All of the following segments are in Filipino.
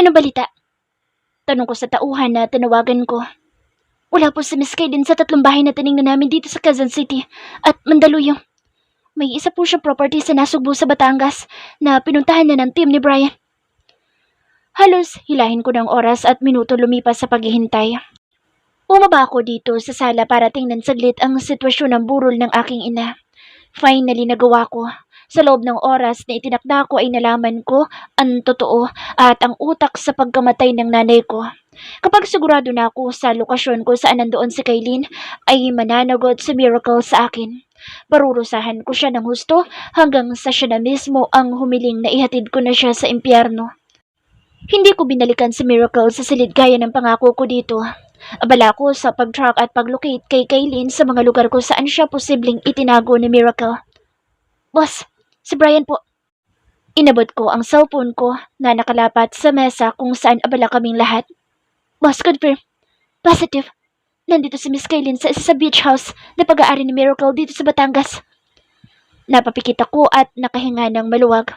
Ano balita? Tanong ko sa tauhan na tinawagan ko. Wala po si Miss Kaylin sa 3 bahay na tiningnan namin dito sa Quezon City at Mandaluyong. May isa po siyang property sa Nasugbu sa Batangas na pinuntahan na ng team ni Brian. Halos hilahin ko ng oras at minuto lumipas sa paghihintay. Bumaba ako dito sa sala para tingnan saglit ang sitwasyon ng burol ng aking ina. Finally nagawa ko. Sa loob ng oras na itinakda ko ay nalaman ko ang totoo at ang utak sa pagkamatay ng nanay ko. Kapag sigurado na ako sa lokasyon kung saan nandoon si Kaylin, ay mananagot si Miracle sa akin. Parurusahan ko siya ng husto hanggang sa siya na mismo ang humiling na ihatid ko na siya sa impyerno. Hindi ko binalikan si Miracle sa silid gaya ng pangako ko dito. Abala ko sa pag-track at pag-locate kay Kaylin sa mga lugar kung saan siya posibleng itinago ni Miracle. Boss, si Brian po. Inabot ko ang cellphone ko na nakalapat sa mesa kung saan abala kaming lahat. Boss, confirm. Positive. Nandito si Miss Kaylin sa isa sa beach house na pag-aari ni Miracle dito sa Batangas. Napapikit ako at nakahinga ng maluwag.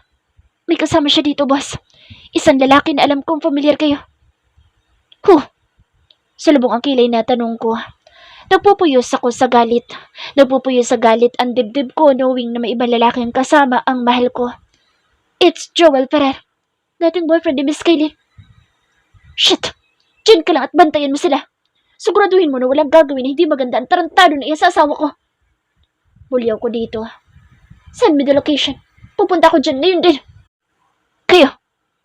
May kasama siya dito, boss. Isang lalaki na alam kong familiar kayo. Salubong ang kilay na tanong ko. Nagpupuyos ako sa galit. Nagpupuyos sa galit ang dibdib ko knowing na may ibang lalaking kasama ang mahal ko. It's Joel Ferrer. Dating boyfriend ni Miss Kaylin. Shit! Diyan ka lang at bantayan mo sila. Siguraduhin mo na walang gagawin na hindi maganda ang tarantado na iya sa asawa ko. Bulyaw ko dito. Send me the location. Pupunta ako dyan ngayon din. Kayo,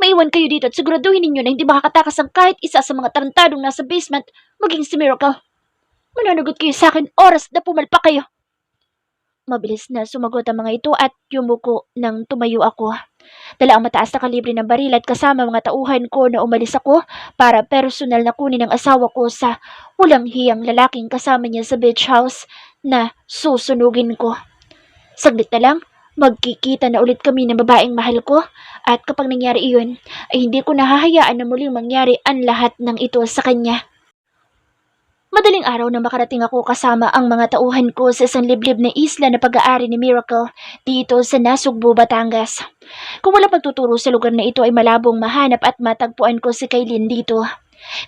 maiwan kayo dito at siguraduhin ninyo na hindi makakatakas ang kahit isa sa mga tarantadong nasa basement maging si Miracle. Mananagot kayo sa akin oras na pumalpak kayo. Mabilis na sumagot ang mga ito at yumuko nang tumayo ako. Dala ang mataas na kalibre ng baril at kasama mga tauhan ko na umalis ako para personal na kunin ang asawa ko sa walang hiyang lalaking kasama niya sa beach house na susunugin ko. Saglit na lang, magkikita na ulit kami ng babaeng mahal ko at kapag nangyari iyon, ay hindi ko nahahayaan na muling mangyari ang lahat ng ito sa kanya. Madaling araw na makarating ako kasama ang mga tauhan ko sa isang liblib na isla na pag-aari ni Miracle dito sa Nasugbu, Batangas. Kung walang pagtuturo sa lugar na ito ay malabong mahanap at matagpuan ko si Kaylin dito.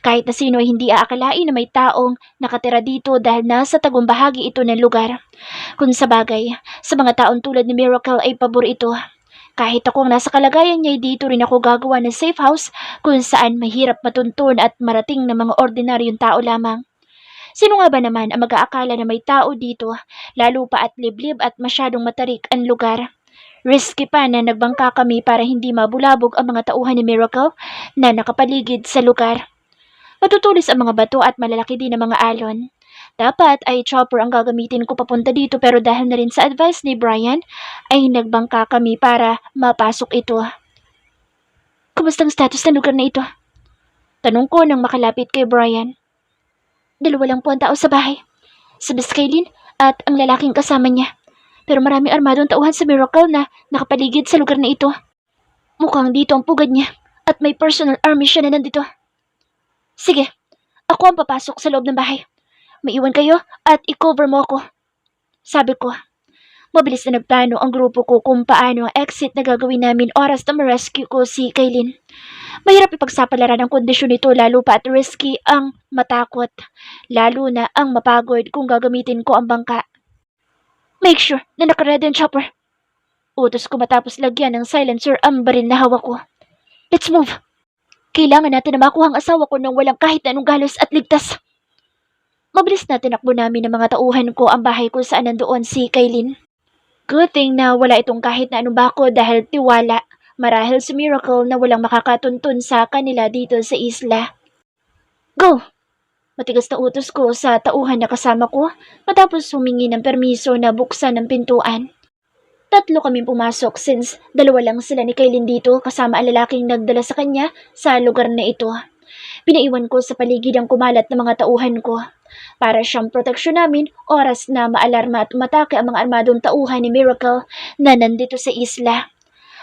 Kahit na sino ay hindi aakalain na may taong nakatira dito dahil nasa tagong bahagi ito ng lugar. Kung sa bagay, sa mga taon tulad ni Miracle ay pabor ito. Kahit ako ang nasa kalagayan niya, dito rin ako gagawa ng safe house kung saan mahirap matuntun at marating ng mga ordinaryong tao lamang. Sino nga ba naman ang mag-aakala na may tao dito, lalo pa at liblib at masyadong matarik ang lugar? Risky pa na nagbangka kami para hindi mabulabog ang mga tauhan ni Miracle na nakapaligid sa lugar. Matutulis ang mga bato at malalaki din ang mga alon. Dapat ay chopper ang gagamitin ko papunta dito pero dahil na rin sa advice ni Brian, ay nagbangka kami para mapasok ito. Kumusta ang status ng lugar na ito? Tanong ko nang makalapit kay Brian. 2 lang po ang tao sa bahay. Si Miss Kaylin at ang lalaking kasama niya. Pero maraming armadong tauhan sa Miracle na nakapaligid sa lugar na ito. Mukhang dito ang pugad niya at may personal army siya na nandito. Sige, ako ang papasok sa loob ng bahay. Maiwan kayo at i-cover mo ako. Sabi ko. Mabilis na nagplano ang grupo ko kung paano ang exit na gagawin namin oras na ma-rescue ko si Kaylin. Mahirap ipagsapalaran ang kondisyon nito lalo pa at risky ang matakot. Lalo na ang mapagod kung gagamitin ko ang bangka. Make sure na nakaready ang chopper. Utos ko matapos lagyan ng silencer ang baril na hawak ko. Let's move. Kailangan natin na makuha ang asawa ko nang walang kahit anong galos at ligtas. Mabilis na tinakbo namin ng mga tauhan ko ang bahay kung saan nandoon si Kaylin. Good thing na wala itong kahit na anong bako dahil tiwala. Marahil si Miracle na walang makakatuntun sa kanila dito sa isla. Go! Matigas na utos ko sa tauhan na kasama ko matapos humingi ng permiso na buksan ng pintuan. 3 kaming pumasok since 2 lang sila ni Kaylin dito kasama ang lalaking nagdala sa kanya sa lugar na ito. Pinaiwan ko sa paligid ang kumalat ng mga tauhan ko. Para siyang proteksyon namin, oras na maalarma at umatake ang mga armadong tauhan ni Miracle na nandito sa isla.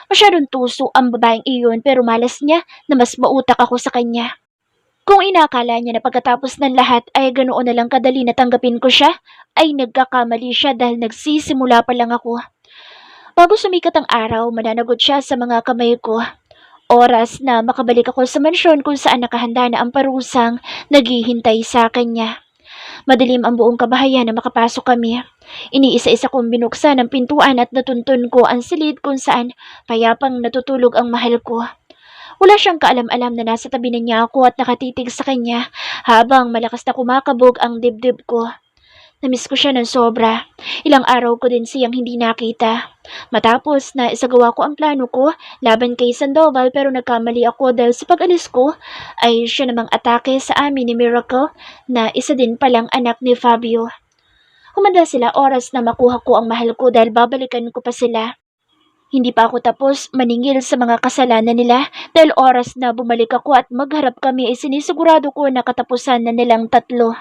Masyadong tuso ang babaeng iyon pero malas niya na mas mautak ako sa kanya. Kung inakala niya na pagkatapos ng lahat ay ganoon na lang kadali na tanggapin ko siya, ay nagkakamali siya dahil nagsisimula pa lang ako. Bago sumikat ang araw, mananagot siya sa mga kamay ko. oras na makabalik ako sa mansyon kung saan nakahanda na ang parusang naghihintay sa kanya. Madilim ang buong kabahayan na makapasok kami. Iniisa-isa kong binuksan ang pintuan at natuntun ko ang silid kung saan payapang natutulog ang mahal ko. Wala siyang kaalam-alam na nasa tabi na niya ako at nakatitig sa kanya habang malakas na kumakabog ang dibdib ko. Namiss ko siya ng sobra. Ilang araw ko din siyang hindi nakita. Matapos na isagawa ko ang plano ko laban kay Sandoval pero nagkamali ako dahil sa pag-alis ko ay siya namang atake sa amin ni Miracle na isa din palang anak ni Fabio. Humanda sila oras na makuha ko ang mahal ko dahil babalikan ko pa sila. Hindi pa ako tapos maningil sa mga kasalanan nila dahil oras na bumalik ako at magharap kami ay sinisigurado ko na katapusan na nilang tatlo.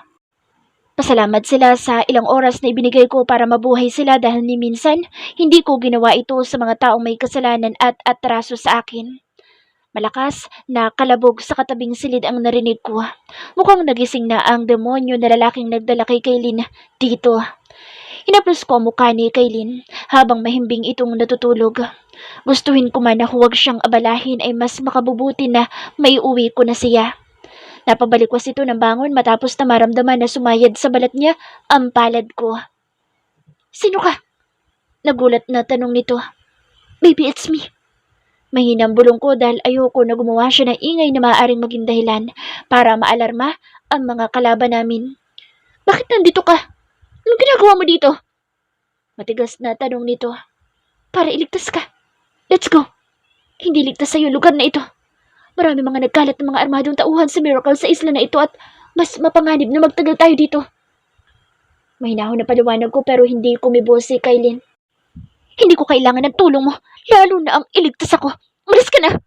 Pasalamat sila sa ilang oras na ibinigay ko para mabuhay sila dahil ni minsan hindi ko ginawa ito sa mga taong may kasalanan at atraso sa akin. Malakas na kalabog sa katabing silid ang narinig ko. Mukhang nagising na ang demonyo na lalaking nagdala kay Kaylin dito. Hinaplos ko ang mukha ni Kaylin habang mahimbing itong natutulog. Gustuhin ko man na huwag siyang abalahin ay mas makabubuti na maiuwi ko na siya. Napabalikwas ito ng bangon matapos na maramdaman na sumayad sa balat niya ang palad ko. "Sino ka?" Nagulat na tanong nito. "Baby, it's me." Mahinang bulong ko dahil ayoko na gumawa siya ng ingay na maaaring maging dahilan para maalarma ang mga kalaban namin. "Bakit nandito ka? Anong ginagawa mo dito?" Matigas na tanong nito. "Para iligtas ka. Let's go." "Hindi ligtas sa'yo lugar na ito. Marami mga nagkalat ng mga armadong tauhan sa Miracle sa isla na ito at mas mapanganib na magtagal tayo dito." Mahinahon na paliwanag ko pero hindi kumibo si Kaylin. "Hindi ko kailangan ng tulong mo, lalo na ang iligtas ako. Umalis ka na!"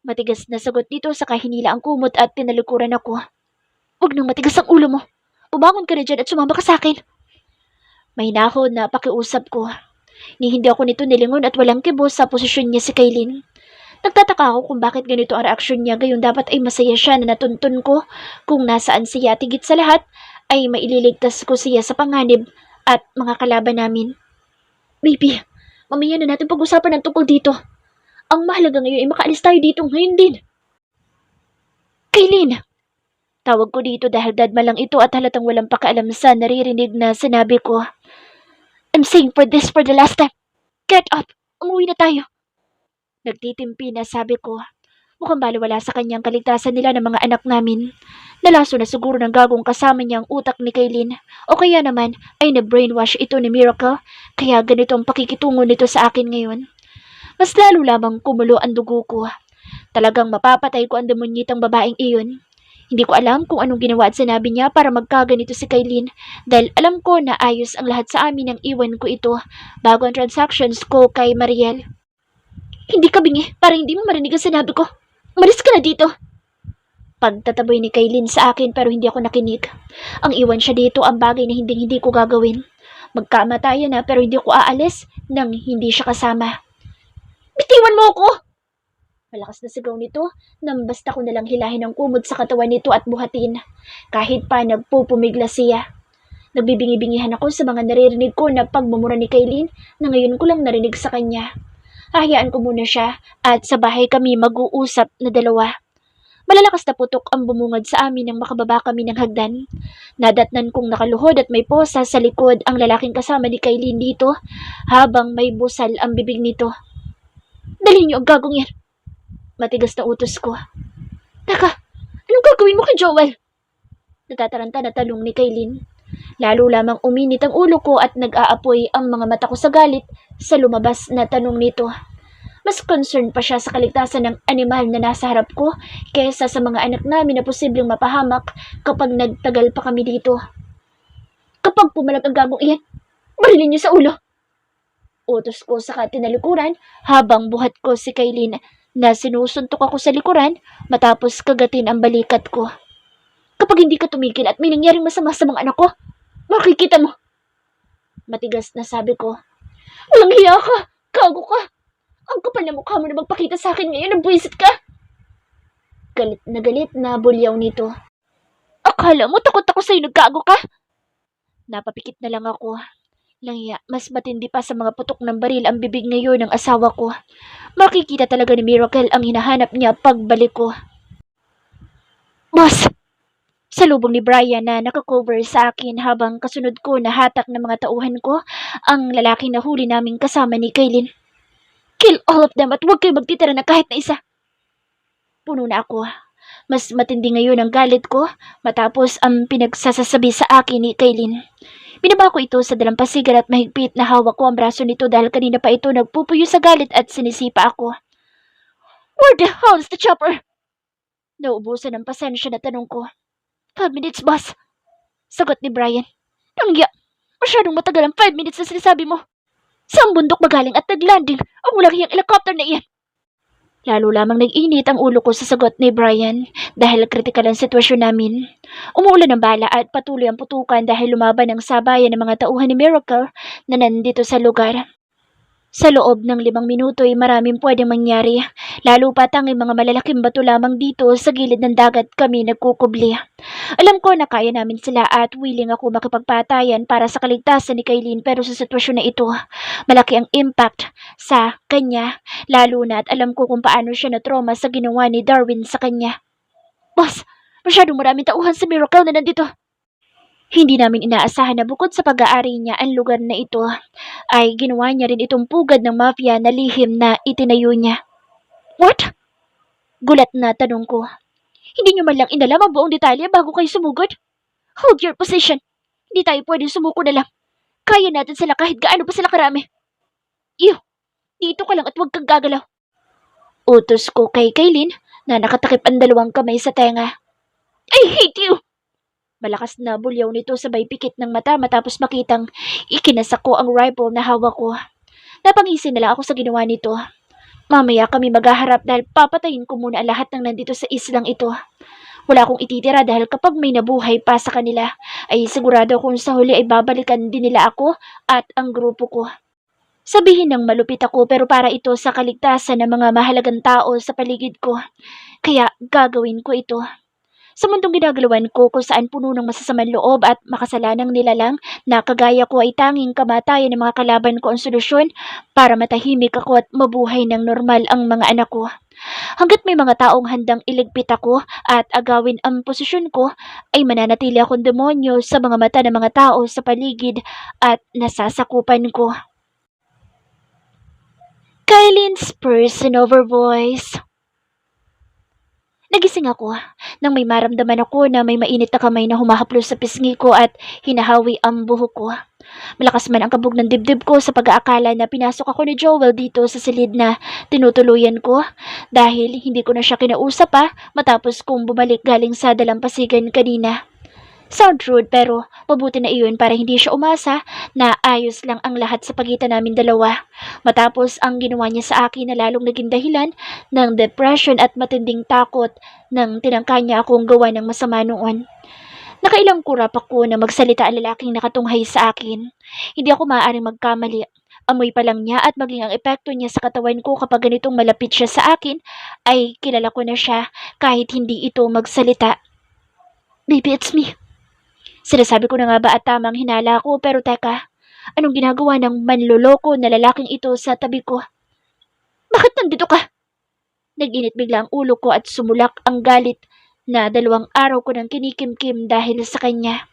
Matigas na sagot nito sa hinila ang kumot at tinalikuran ako. "Huwag nang matigas ang ulo mo. Bumangon ka na dyan at sumama ka sa akin." Mahinahon na pakiusap ko. Ni hindi ako nito nilingon at walang kibo sa posisyon niya si Kaylin. Nagtataka ako kung bakit ganito ang reaksyon niya gayon dapat ay masaya siya na natuntun ko kung nasaan siya at higit sa lahat ay maililigtas ko siya sa panganib at mga kalaban namin. "Baby, mamaya na natin pag-usapan ng tungkol dito. Ang mahalaga ngayon ay makaalis tayo dito ngayon din." "Kaylin!" Tawag ko dito dahil dadma lang ito at halatang walang pakialam sa naririnig na sinabi ko. "I'm saying for this for the last time. Get up! Umuwi na tayo." Nagtitimpi na sabi ko. Mukhang baliwala sa kanyang kaligtasan nila ng mga anak namin. Nalaso na siguro ng gagong kasama niya ang utak ni Kaylin. O kaya naman ay na-brainwash ito ni Miracle. Kaya ganito ang pakikitungo nito sa akin ngayon. Mas lalo lamang kumulo ang dugo ko. Talagang mapapatay ko ang demonyitang babaeng iyon. Hindi ko alam kung anong ginawa at sinabi niya para magkaganito si Kaylin dahil alam ko na ayos ang lahat sa amin nang iwan ko ito bago ang transactions ko kay Mariel. "Hindi ka bingi para hindi mo marinig ang sinabi ko. Umalis ka na dito." Pagtataboy ni Kaylin sa akin pero hindi ako nakinig. Ang iwan siya dito ang bagay na hindi ko gagawin. Magkamatayan na pero hindi ko aalis nang hindi siya kasama. "Bitiwan mo ako!" Malakas na sigaw nito nang basta ko nalang hilahin ang kumot sa katawan nito at buhatin. Kahit pa nagpupumigla siya. Nagbibingi-bingihan ako sa mga naririnig ko na pagmumura ni Kaylin na ngayon ko lang narinig sa kanya. Hahayaan ko muna siya at sa bahay kami mag-uusap na dalawa. Malalakas na putok ang bumungad sa amin nang makababa kami ng hagdan. Nadatnan kong nakaluhod at may posa sa likod ang lalaking kasama ni Kaylin dito habang may busal ang bibig nito. "Dali niyo ang gagong yan." Matigas na utos ko. "Taka, anong gagawin mo kay Joel?" Natataranta na talong ni Kaylin. Lalo lamang uminit ang ulo ko at nag-aapoy ang mga mata ko sa galit sa lumabas na tanong nito. Mas concerned pa siya sa kaligtasan ng animal na nasa harap ko kaysa sa mga anak namin na posibleng mapahamak kapag nagtagal pa kami dito. "Kapag pumalag ang gagong iyan, barilin niyo sa ulo." Utos ko sa tinalikuran habang buhat ko si Kaylin na sinusuntok ako sa likuran matapos kagatin ang balikat ko. "Kapag hindi ka tumigil at may nangyaring masama sa mga anak ko, makikita mo." Matigas na sabi ko. "Walang hiya ka! Gago ka! Ang kapal na mukha mo na magpakita sa akin ngayon, nabwisit ka!" Galit na bulyaw nito. "Akala mo takot ako sa'yo, nagkago ka?" Napapikit na lang ako. Langya, mas matindi pa sa mga putok ng baril ang bibig ngayon ng asawa ko. Makikita talaga ni Miracle ang hinahanap niya pagbalik ko. Boss! Salubong ni Brian na nakakover sa akin habang kasunod ko na hatak ng mga tauhan ko ang lalaking nahuli naming kasama ni Kaylin. Kill all of them at huwag kayo magtitira na kahit na isa. Puno na ako. Mas matindi ngayon ang galit ko matapos ang pinagsasasabi sa akin ni Kaylin. Binaba ko ito sa dalampasigan at mahigpit na hawak ko ang braso nito dahil kanina pa ito nagpupuyo sa galit at sinisipa ako. Where the hell is the chopper? Naubusan ng pasensya na tanong ko. 5 minutes, boss. Sagot ni Brian. Tangya, masyadong matagal ang 5 minutes na sinasabi mo. Saan bundok magaling at naglanding ang walang hiyang helicopter na iyan? Lalo lamang nag-init ang ulo ko sa sagot ni Brian dahil kritikal ang sitwasyon namin. Umuulan ng bala at patuloy ang putukan dahil lumaban ang sabayan ng mga tauhan ni Miracle na nandito sa lugar. Sa loob ng 5 minuto ay maraming pwedeng mangyari, lalo pat ang mga malalaking bato lamang dito sa gilid ng dagat kami nagkukubli. Alam ko na kaya namin sila at willing ako makipagpatayan para sa kaligtasan ni Kaylin pero sa sitwasyon na ito, malaki ang impact sa kanya, lalo na at alam ko kung paano siya na-trauma sa ginawa ni Darwin sa kanya. Boss, masyadong maraming tauhan sa Miracle na nandito. Hindi namin inaasahan na bukod sa pag-aari niya ang lugar na ito, ay ginawa niya rin itong pugad ng mafia na lihim na itinayo niya. What? Gulat na tanong ko. Hindi niyo man lang inalam ang buong detalye bago kayo sumugod? Hold your position. Hindi tayo pwedeng sumuko na lang. Kaya natin sila kahit gaano pa sila karami. Iyo, dito ka lang at huwag kang gagalaw. Utos ko kay Kaylin na nakatakip ang 2 kamay sa tenga. I hate you! Malakas na bulyaw nito sabay pikit ng mata matapos makitang ikinasak ko ang rifle na hawak ko. Napangisin na lang ako sa ginawa nito. Mamaya kami maghaharap dahil papatayin ko muna ang lahat ng nandito sa islang ito. Wala akong ititira dahil kapag may nabuhay pa sa kanila, ay sigurado kung sa huli ay babalikan din nila ako at ang grupo ko. Sabihin ng malupit ako pero para ito sa kaligtasan ng mga mahalagang tao sa paligid ko. Kaya gagawin ko ito. Sa mundong ginagalawan ko kung saan puno ng masasamang loob at makasalanang nilalang na kagaya ko ay tanging kamatayan ng mga kalaban ko ang solusyon para matahimik ako at mabuhay ng normal ang mga anak ko. Hanggat may mga taong handang iligpit ako at agawin ang posisyon ko, ay mananatili akong demonyo sa mga mata ng mga tao sa paligid at nasasakupan ko. Kylie's Person-Over Voice. Nagising ako nang may maramdaman ako na may mainit na kamay na humahaplos sa pisngi ko at hinahawi ang buhok ko. Malakas man ang kabog ng dibdib ko sa pag-aakala na pinasok ako ni Joel dito sa silid na tinutuluyan ko dahil hindi ko na siya kinausap pa matapos kong bumalik galing sa dalampasigan kanina. Sound rude pero mabuti na iyon para hindi siya umasa na ayos lang ang lahat sa pagitan namin dalawa. Matapos ang ginawa niya sa akin na lalong naging dahilan ng depression at matinding takot nang tinangka niya akong gawa ng masama noon. Nakailang kurap ako na magsalita ang lalaking nakatunghay sa akin. Hindi ako maaaring magkamali. Amoy pa lang niya at maging ang epekto niya sa katawan ko kapag ganitong malapit siya sa akin ay kilala ko na siya kahit hindi ito magsalita. Baby, it's me. Sinasabi ko na nga ba at tamang hinala ko pero teka, anong ginagawa ng manloloko na lalaking ito sa tabi ko? Bakit nandito ka? Nag-init bigla ang ulo ko at sumulak ang galit na 2 araw ko nang kinikimkim dahil sa kanya.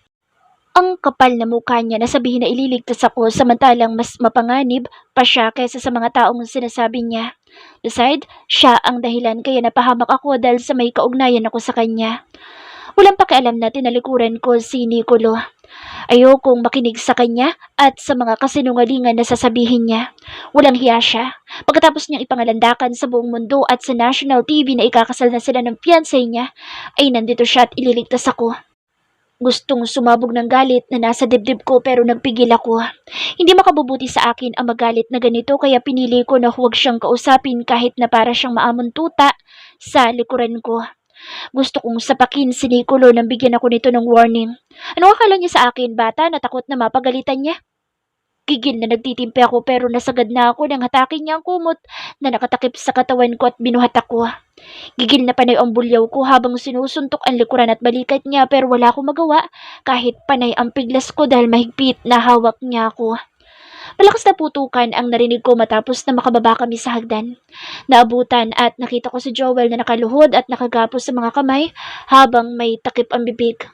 Ang kapal na mukha niya na sabihin na ililigtas ako samantalang mas mapanganib pa siya kaysa sa mga taong sinasabi niya. Besides, siya ang dahilan kaya napahamak ako dahil sa may kaugnayan ako sa kanya. Walang pakialam na tinalikuran ko si Nicolo. Ayokong makinig sa kanya at sa mga kasinungalingan na sasabihin niya. Walang hiya siya. Pagkatapos niyang ipangalandakan sa buong mundo at sa national TV na ikakasal na sila ng fiancé niya, ay nandito siya at ililigtas ako. Gustong sumabog ng galit na nasa dibdib ko pero nagpigil ako. Hindi makabubuti sa akin ang magalit na ganito kaya pinili ko na huwag siyang kausapin kahit na para siyang maamuntuta sa likuran ko. Gusto kong sapakin si Nicolo nang bigyan ako nito ng warning. Ano akala niya sa akin, bata, na takot na mapagalitan niya? Gigil na nagtitimpi ako pero nasagad na ako nang hatakin niya ang kumot na nakatakip sa katawan ko at binuhat ako. Gigil na panay ang bulyaw ko habang sinusuntok ang likuran at balikat niya pero wala akong magawa kahit panay ang piglas ko dahil mahigpit na hawak niya ako. Malakas na putukan ang narinig ko matapos na makababa kami sa hagdan. Naabutan at nakita ko si Joel na nakaluhod at nakagapos sa mga kamay habang may takip ang bibig.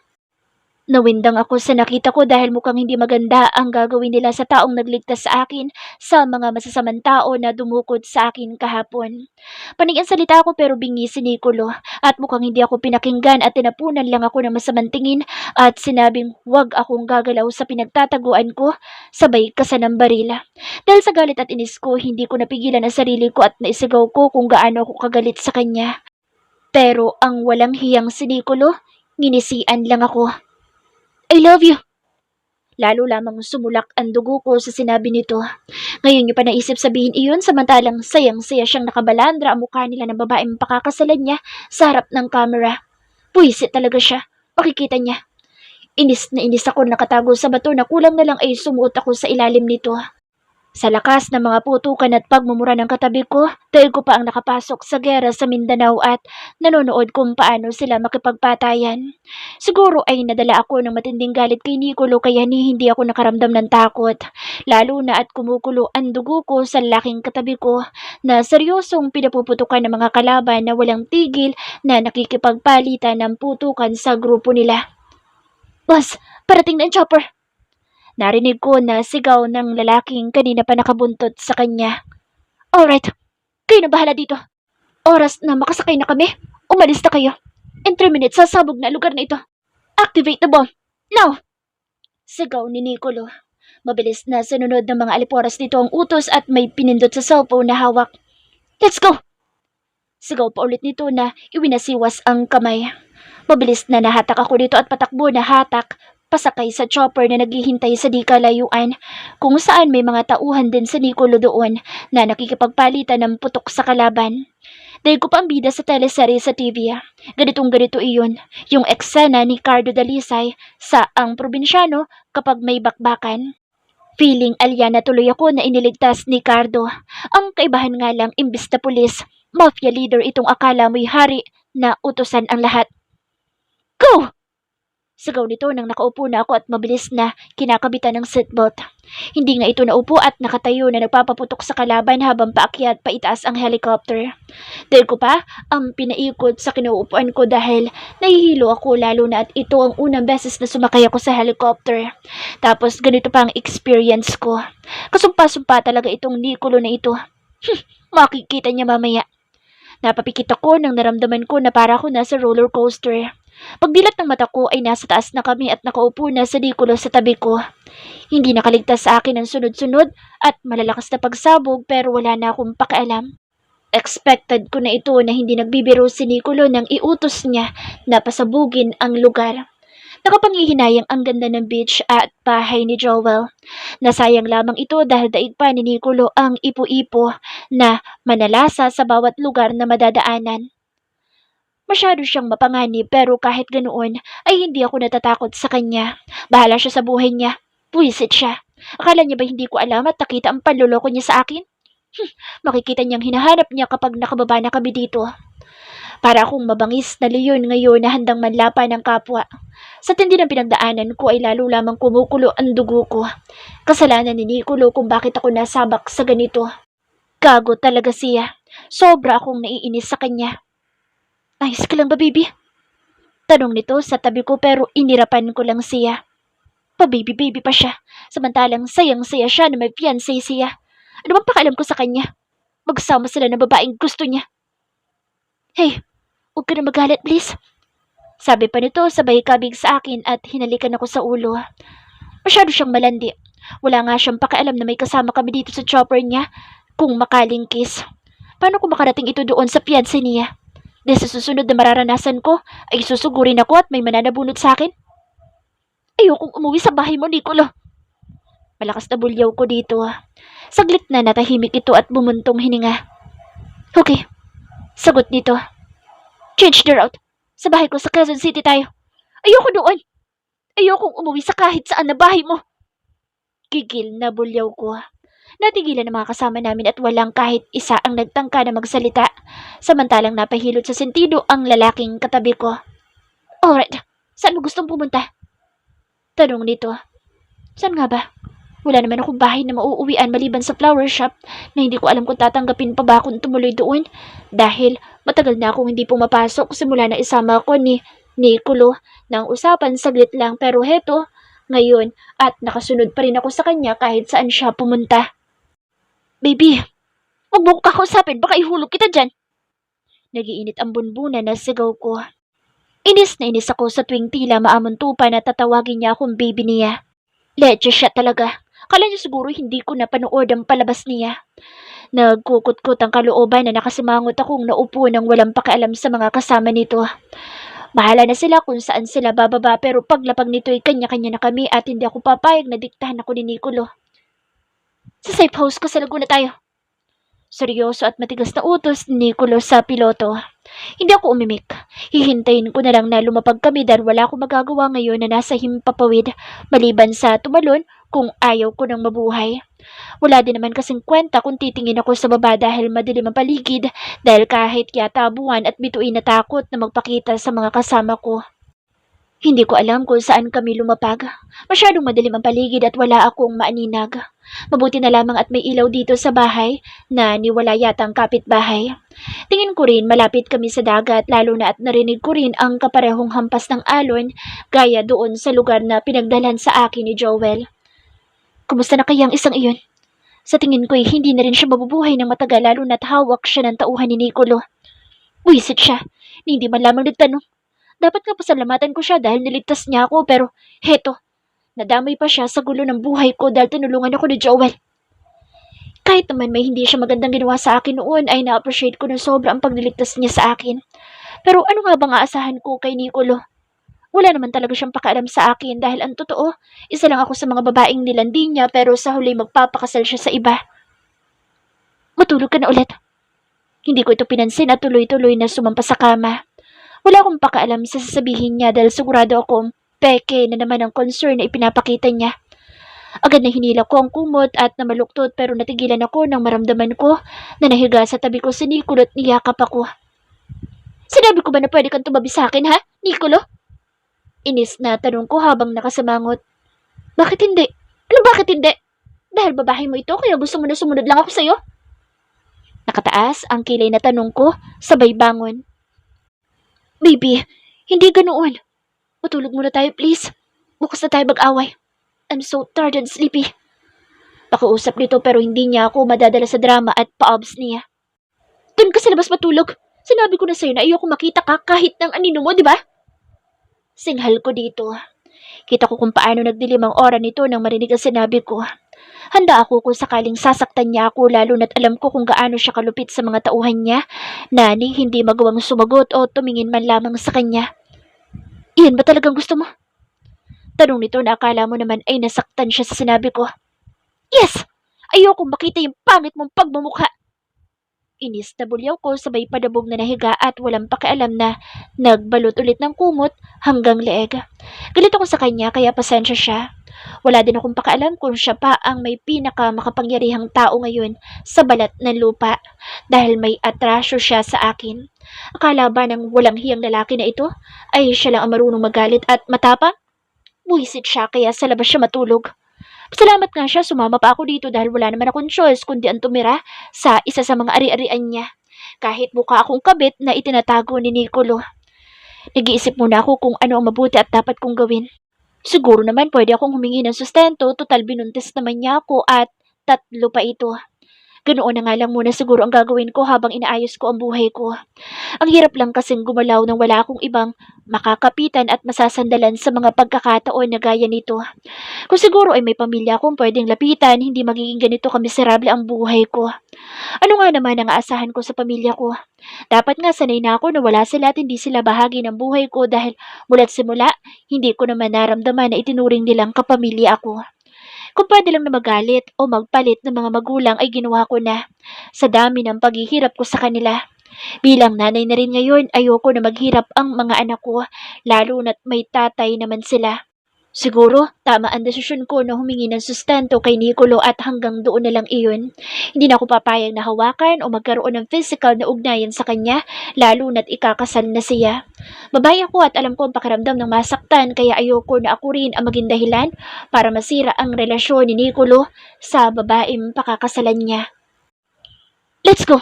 Nawindang ako sa nakita ko dahil mukhang hindi maganda ang gagawin nila sa taong nagligtas sa akin sa mga masasamang tao na dumukod sa akin kahapon. Panigyan salita ako pero bingi si Nicolo at mukhang hindi ako pinakinggan at tinapunan lang ako ng masamang tingin at sinabing huwag akong gagalaw sa pinagtataguan ko sabay kasan ng barila. Dahil sa galit at inis ko, hindi ko napigilan ang sarili ko at naisigaw ko kung gaano ako kagalit sa kanya. Pero ang walang hiyang si Nicolo, nginisian lang ako. I love you! Lalo lamang sumulak ang dugo ko sa sinabi nito. Ngayon niyo pa naisip sabihin iyon samantalang sayang-saya siyang nakabalandra ang mukha nila ng babaeng pakakasalan niya sa harap ng kamera. Puwisit talaga siya. Makikita niya. Inis na inis ako nakatago sa bato na kulang na lang ay sumuot ako sa ilalim nito. Sa lakas ng mga putukan at pagmumura ng katabi ko, dahil ko pa ang nakapasok sa gera sa Mindanao at nanonood kung paano sila makipagpatayan. Siguro ay nadala ako ng matinding galit kay Nicolo kaya hindi ako nakaramdam ng takot. Lalo na at kumukulo ang dugo ko sa laking katabi ko na seryosong pinapuputukan ng mga kalaban na walang tigil na nakikipagpalitan ng putukan sa grupo nila. Boss, parating na ang chopper! Narinig ko na sigaw ng lalaking kanina pa nakabuntot sa kanya. Alright, kayo na bahala dito. Oras na makasakay na kami. Umalis na kayo. In 3 minutes, sasabog na lugar na ito. Activate the bomb. Now! Sigaw ni Nicolo. Mabilis na sinunod ng mga aliporas nito ang utos at may pinindot sa cellphone na hawak. Let's go! Sigaw pa ulit nito na iwinasiwas ang kamay. Mabilis na nahatak ako dito at patakbo na hatak pasakay sa chopper na naghihintay sa di kalayuan kung saan may mga tauhan din sa Nicolo doon na nakikipagpalitan ng putok sa kalaban. Dahil ko pa ang bida sa teleserye sa TV. Ganitong ganito iyon, yung eksena ni Cardo Dalisay sa Ang Probinsyano kapag may bakbakan. Feeling alyana tuloy ako na iniligtas ni Cardo. Ang kaibahan nga lang imbis na pulis, mafia leader itong akala mo'y hari na utusan ang lahat. Go! Sigaw nito nang nakaupo na ako at mabilis na kinakabitan ng seatbelt. Hindi nga ito naupo at nakatayo na nagpapaputok sa kalaban habang paakyat paitaas ang helicopter. Dahil ko pa ang pinaikot sa kinauupuan ko dahil nahihilo ako lalo na at ito ang unang beses na sumakay ako sa helicopter. Tapos ganito pa ang experience ko. Kasumpa-sumpa talaga itong Nicolo na ito. Makikita niya mamaya. Napapikit ako nang naramdaman ko na para ako nasa roller coaster. Pagdilat ng mata ko ay nasa taas na kami at nakaupo na si Nicolo sa tabi ko. Hindi nakaligtas sa akin ang sunod-sunod at malalakas na pagsabog pero wala na akong pakialam. Expected ko na ito na hindi nagbibiro si Nicolo nang iutos niya na pasabugin ang lugar. Nakapangihinayang ang ganda ng beach at bahay ni Joel. Nasayang lamang ito dahil daig pa ni Nicolo ang ipo-ipo na manalasa sa bawat lugar na madadaanan. Masyado siyang mapanganib pero kahit ganoon ay hindi ako natatakot sa kanya. Bahala siya sa buhay niya. Buwisit siya. Akala niya ba hindi ko alam at nakita ang panloloko niya sa akin? Makikita niyang hinahanap niya kapag nakababa na kami dito. Para akong mabangis na leyon ngayon na handang manlapa ng kapwa. Sa tindi ng pinagdaanan ko ay lalo lamang kumukulo ang dugo ko. Kasalanan ni Nicolo kung bakit ako nasabak sa ganito. Gago talaga siya. Sobra akong naiinis sa kanya. Ayos ka lang ba, baby? Tanong nito sa tabi ko pero inirapan ko lang siya. Pa-baby-baby pa siya. Samantalang sayang-saya siya na may fiancé siya. Ano bang pakialam ko sa kanya? Magsama sila ng babaeng gusto niya. Hey, huwag ka na magalit, please. Sabi pa nito sabay kabig sa akin at hinalikan ako sa ulo. Masyado siyang malandi. Wala nga siyang pakialam na may kasama kami dito sa chopper niya kung makaling kiss. Paano kung makarating ito doon sa fiancé niya? Dahil sa susunod na mararanasan ko, ay susugurin ako at may mananabunot sa akin. Ayokong umuwi sa bahay mo, Nicolo. Malakas na bulyaw ko dito. Saglit na natahimik ito at bumuntong hininga. Okay, sagot nito. Change the route. Sa bahay ko sa Quezon City tayo. Ayoko doon. Ayokong umuwi sa kahit saan na bahay mo. Gigil na bulyaw ko. Natigilan ang mga kasama namin at walang kahit isa ang nagtangka na magsalita. Samantalang napahilot sa sentido ang lalaking katabi ko. Alright, saan mo gustong pumunta? Tanong nito. Saan nga ba? Wala naman akong bahay na mauuwian maliban sa flower shop na hindi ko alam kung tatanggapin pa ba akong tumuloy doon dahil matagal na akong hindi pumapasok simula na isama ko ni Nicolo ng usapan saglit lang pero heto, ngayon at nakasunod pa rin ako sa kanya kahit saan siya pumunta. Baby, huwag mo ko kakausapin, baka ihulog kita dyan. Nagiinit ang bunbunan na sigaw ko. Inis na inis ako sa tuwing tila maamuntupa na tatawagin niya akong baby niya. Leche siya talaga. Kala niya siguro hindi ko napanood ang palabas niya. Nagkukot-kot ang kalooban na nakasimangot akong naupo nang walang pakialam sa mga kasama nito. Bahala na sila kung saan sila bababa pero paglapag nito ay kanya-kanya na kami at hindi ako papayag na diktahan ako ni Nicolo. Sa safe house ko sa Laguna tayo. Seryoso at matigas na utos ni Nicolo sa piloto. Hindi ako umimik. Hihintayin ko na lang na lumapag kami dahil wala akong magagawa ngayon na nasa himpapawid maliban sa tumalon kung ayaw ko ng mabuhay. Wala din naman kasing kwenta kung titingin ako sa baba dahil madilim ang paligid dahil kahit yata buwan at bituin na takot na magpakita sa mga kasama ko. Hindi ko alam kung saan kami lumapag. Masyadong madilim ang paligid at wala akong maaninag. Mabuti na lamang at may ilaw dito sa bahay na niwala yatang kapitbahay. Tingin ko rin malapit kami sa dagat lalo na at narinig ko rin ang kaparehong hampas ng alon gaya doon sa lugar na pinagdalhan sa akin ni Joel. Kumusta na kaya ang isang iyon? Sa tingin ko'y hindi na rin siya mabubuhay ng matagal lalo na't hawak siya ng tauhan ni Nicolo. Buwisit siya, hindi man lamang nagtanong. Dapat nga pasalamatan ko siya dahil niligtas niya ako pero heto, nadamay pa siya sa gulo ng buhay ko dahil tinulungan ako ni Joel. Kahit naman may hindi siya magandang ginawa sa akin noon ay na-appreciate ko ng sobra ang pagliligtas niya sa akin. Pero ano nga bang aasahan ko kay Nicolo? Wala naman talaga siyang pakialam sa akin dahil ang totoo, isa lang ako sa mga babaeng nilandi niya pero sa huli magpapakasal siya sa iba. Matulog ka na ulit. Hindi ko ito pinansin at tuloy-tuloy na sumampa sa kama. Wala akong pakialam sa sasabihin niya dahil sigurado akong peke na naman ang concern na ipinapakita niya. Agad na hinila ko ang kumot at namaluktot pero natigilan ako nang maramdaman ko na nahiga sa tabi ko si Nicolo at niyakap ako. Sinabi ko ba na pwede kang tumabi sa akin ha, Nicolo? Inis na tanong ko habang nakasamangot. Bakit hindi? Ano bakit hindi? Dahil babae mo ito kaya gusto mo na sumunod lang ako sa'yo? Nakataas ang kilay na tanong ko sabay bangon. Baby, hindi ganoon. Matulog muna tayo please. Bukas na tayo mag-away. I'm so tired and sleepy. Pakiusap nito pero hindi niya ako madadala sa drama at paobs niya. Doon ka sa labas matulog. Sinabi ko na sa'yo na ayoko makita ka kahit ng anino mo, di ba? Singhal ko dito. Kita ko kung paano nagdilim ang aura nito nang marinig ang sinabi ko. Handa ako kung sakaling sasaktan niya ako lalo na't alam ko kung gaano siya kalupit sa mga tauhan niya na ni hindi magawang sumagot o tumingin man lamang sa kanya. Iyan ba talagang gusto mo? Tanong nito na akala mo naman ay nasaktan siya sa sinabi ko. Yes! Ayokong makita yung pangit mong pagmumukha. Inis na bulyaw ko sabay padabog na nahiga at walang pakialam na nagbalot ulit ng kumot hanggang leeg. Galit ako sa kanya kaya pasensya siya. Wala din akong pakialam kung siya pa ang may pinaka makapangyarihang tao ngayon sa balat ng lupa dahil may atrasyo siya sa akin. Akala ba ng walang hiyang lalaki na ito ay siya lang ang marunong magalit at matapang? Buwisit siya kaya sa labas siya matulog. Salamat nga siya, sumama pa ako dito dahil wala naman akong choice kundi ang tumira sa isa sa mga ari-arian niya. Kahit mukha akong kabit na itinatago ni Nicolo. Nag-iisip muna ako kung ano ang mabuti at dapat kong gawin. Siguro naman pwede akong humingi ng sustento, total binuntis naman niya ako at 3 pa ito. Ganoon na nga lang muna siguro ang gagawin ko habang inaayos ko ang buhay ko. Ang hirap lang kasing gumalaw nang wala akong ibang makakapitan at masasandalan sa mga pagkakataon na gaya nito. Kung siguro ay may pamilya akong pwedeng lapitan, hindi magiging ganito kamiserable ang buhay ko. Ano nga naman ang aasahan ko sa pamilya ko? Dapat nga sanay na ako na wala sila at hindi sila bahagi ng buhay ko dahil mula't simula, hindi ko naman naramdaman na itinuring nilang kapamilya ako. Kung pwede lang na magalit o magpalit ng mga magulang ay ginawa ko na. Sa dami ng paghihirap ko sa kanila. Bilang nanay na rin ngayon, ayoko na maghirap ang mga anak ko, lalo na't may tatay naman sila. Siguro, tama ang desisyon ko na humingi ng sustento kay Nicolo at hanggang doon na lang iyon. Hindi na ako papayag na hawakan o magkaroon ng physical na ugnayan sa kanya, lalo na't ikakasal na siya. Babae ako at alam ko ang pakiramdam ng masaktan kaya ayoko na ako rin ang maging dahilan para masira ang relasyon ni Nicolo sa babaeng pakakasalan niya. Let's go!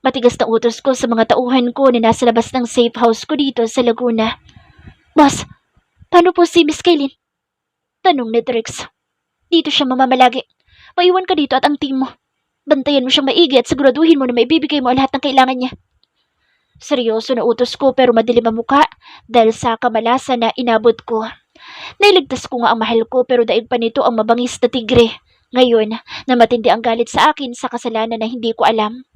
Matigas na utos ko sa mga tauhan ko na nasa labas ng safe house ko dito sa Laguna. Boss, paano po si Miss Kaylin? Tanong ni Trix. Dito siya mamamalagi. Maiwan ka dito at ang team mo. Bantayan mo siyang maigi at siguraduhin mo na maibibigay mo ang lahat ng kailangan niya. Seryoso na utos ko pero madilim ang muka dahil sa kamalasan na inabot ko. Nailigtas ko nga ang mahal ko pero daig pa nito ang mabangis na tigre. Ngayon, na matindi ang galit sa akin sa kasalanan na hindi ko alam.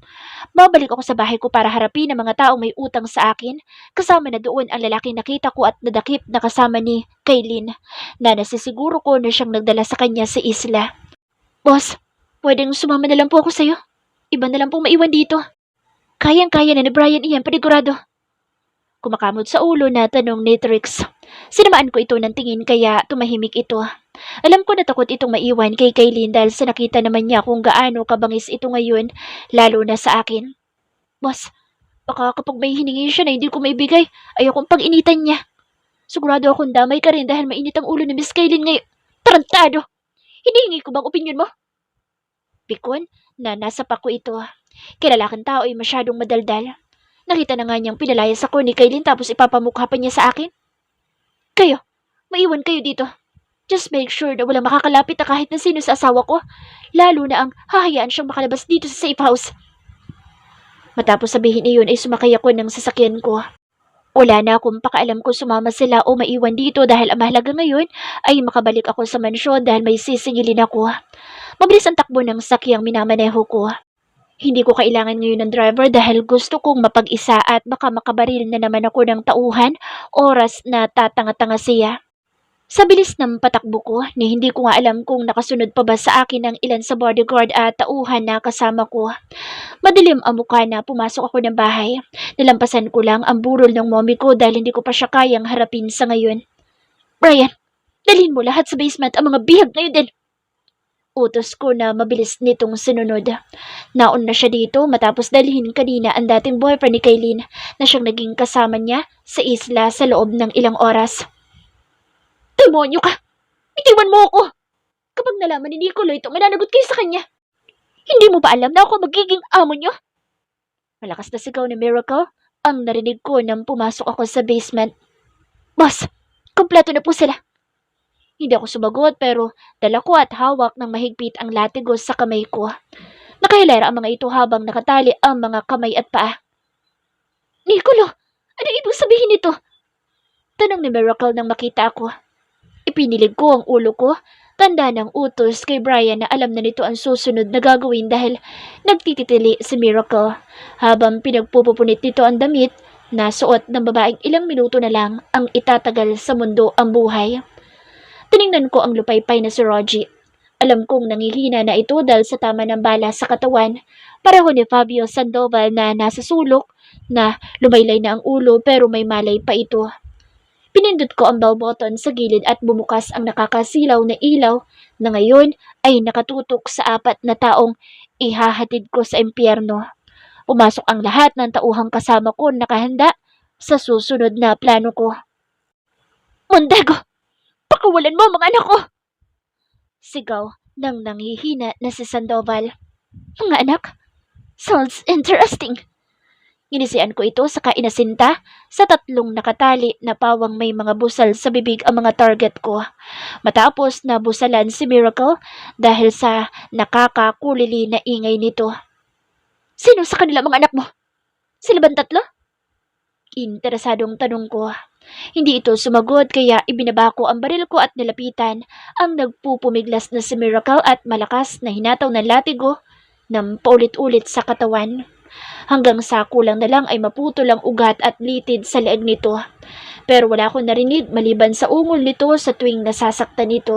Babalik ako sa bahay ko para harapin ang mga taong may utang sa akin, kasama na doon ang lalaking nakita ko at nadakip na kasama ni Kaylin, na nasisiguro ko na siyang nagdala sa kanya sa isla. Boss, pwedeng sumama na lang po ako sa'yo. Iba na lang pong maiwan dito. Kayang-kaya na ni Brian iyan, panigurado. Kumakamot sa ulo na tanong ni Trix. Sinamaan ko ito ng tingin kaya tumahimik ito. Alam ko na takot itong maiwan kay Kaylin dahil sa nakita naman niya kung gaano kabangis ito ngayon, lalo na sa akin. Boss, baka kapag may hiningi siya na hindi ko maibigay, ayokong pag-initan niya. Sigurado akong damay ka rin dahil mainit ang ulo ni Miss Kaylin ngayon. Tarantado! Hinihingi ko bang opinyon mo? Pikon na nasa pako ito. Kilalaking tao ay masyadong madaldal. Nakita na nga niyang pinalayas ako ni Kaylin tapos ipapamukha pa niya sa akin. Kayo, maiwan kayo dito. Just make sure na walang makakalapit na kahit na sino sa asawa ko, lalo na ang hahayaan siyang makalabas dito sa safe house. Matapos sabihin iyon ay sumakay ako ng sasakyan ko. Wala na akong pakaalam kung sumama sila o maiwan dito dahil ang mahalaga ngayon ay makabalik ako sa mansyon dahil may sisingilin ako. Mabilis ang takbo ng sakyang minamaneho ko. Hindi ko kailangan ngayon ng driver dahil gusto kong mapag-isa at baka makabaril na naman ako ng tauhan oras na tatanga-tanga siya. Sa bilis ng patakbo ko, ni hindi ko nga alam kung nakasunod pa ba sa akin ang ilan sa bodyguard at tauhan na kasama ko. Madilim ang mukha na pumasok ako ng bahay. Nalampasan ko lang ang burol ng mommy ko dahil hindi ko pa siya kayang harapin sa ngayon. Brian, dalhin mo lahat sa basement ang mga bihag ngayon din. Utos ko na mabilis nitong sinunod. Naon na siya dito matapos dalhin kanina ang dating boyfriend ni Kaylin na siyang naging kasama niya sa isla sa loob ng ilang oras. Demonyo ka! Itiwan mo ako! Kapag nalaman ni Nicolo itong mananagot kayo sa kanya, hindi mo ba alam na ako magiging amo niyo? Malakas na sigaw ni Miracle ang narinig ko nang pumasok ako sa basement. Boss, kompleto na po sila. Hindi ako sumagot pero dala ko at hawak ng mahigpit ang latigos sa kamay ko. Nakahilera ang mga ito habang nakatali ang mga kamay at paa. Nicolo, ano ibig sabihin nito? Tanong ni Miracle nang makita ako. Ipinilig ko ang ulo ko, tanda ng utos kay Brian na alam na nito ang susunod na gagawin dahil nagtititili si Miracle habang pinagpupupunit nito ang damit na suot ng babaeng ilang minuto na lang ang itatagal sa mundo ang buhay. Tiningnan ko ang lupaypay na si Rogie. Alam kong nangihina na ito dahil sa tama ng bala sa katawan. Pareho ni Fabio Sandoval na nasa sulok na lumaylay na ang ulo pero may malay pa ito. Pinindot ko ang bell button sa gilid at bumukas ang nakakasilaw na ilaw na ngayon ay nakatutok sa 4 na taong ihahatid ko sa impyerno. Pumasok ang lahat ng tauhang kasama ko nakahanda sa susunod na plano ko. Mondego! Pakawalan mo mga anak ko! Sigaw ng nanghihina na si Sandoval. Mga anak? Sounds interesting. Ginisian ko ito sa kainasinta sa 3 nakatali na pawang may mga busal sa bibig ang mga target ko. Matapos na busalan si Miracle dahil sa nakakakulili na ingay nito. Sino sa kanila mga anak mo? Sila bang 3? Interesadong tanong ko. Hindi ito sumagot kaya ibinaba ko ang baril ko at nilapitan ang nagpupumiglas na si Miracle at malakas na hinataw ng latigo ng paulit-ulit sa katawan. Hanggang sa kulang na lang ay maputol ang ugat at litid sa leeg nito. Pero wala akong narinig maliban sa ungol nito sa tuwing nasasaktan nito.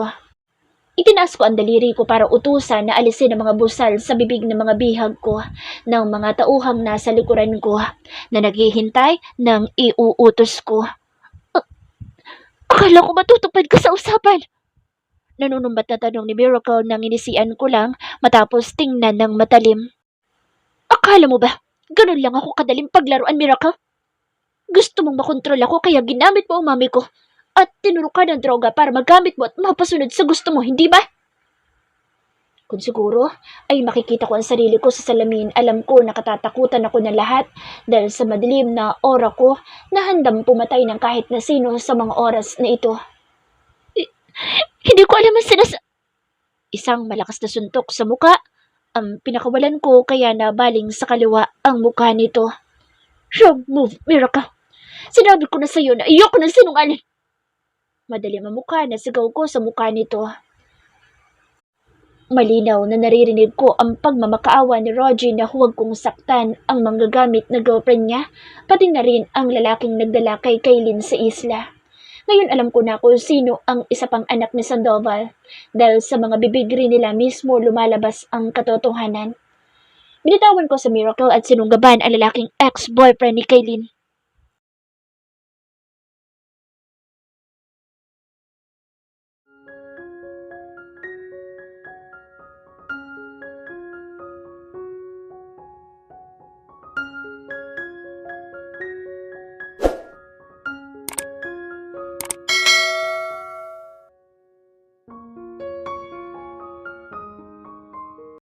Itinaas ko ang daliri ko para utusan na alisin ang mga busal sa bibig ng mga bihag ko ng mga tauhang nasa likuran ko na naghihintay ng iuutos ko. Akala ko matutupad ka sa usapan. Nanunumbat na tanong ni Miracle nang inisian ko lang matapos tingnan ng matalim. Akala mo ba, ganun lang ako kadaling paglaruan, Miracle? Gusto mong makontrol ako kaya ginamit mo ang mami ko at tinuro ka ng droga para magamit mo at mapasunod sa gusto mo, hindi ba? Kung siguro ay makikita ko ang sarili ko sa salamin, alam ko na katatakutan ako ng lahat dahil sa madilim na aura ko na handang pumatay ng kahit na sino sa mga oras na ito. Hindi ko alam ang Isang malakas na suntok sa muka ang pinakawalan ko kaya nabaling sa kaliwa ang mukha nito. Wrong move, Miracle. Sinabi ko na sa'yo na ayoko ng sinungaling. Madalim ang mukha na sigaw ko sa mukha nito. Malinaw na naririnig ko ang pagmamakaawa ni Roger na huwag kong saktan ang manggagamit na girlfriend niya, pati na rin ang lalaking nagdala kay Kaylin sa isla. Ngayon alam ko na kung sino ang isa pang anak ni Sandoval dahil sa mga bibig rin nila mismo lumalabas ang katotohanan. Binitawan ko sa Miracle at sinunggaban ang lalaking ex-boyfriend ni Kaylin.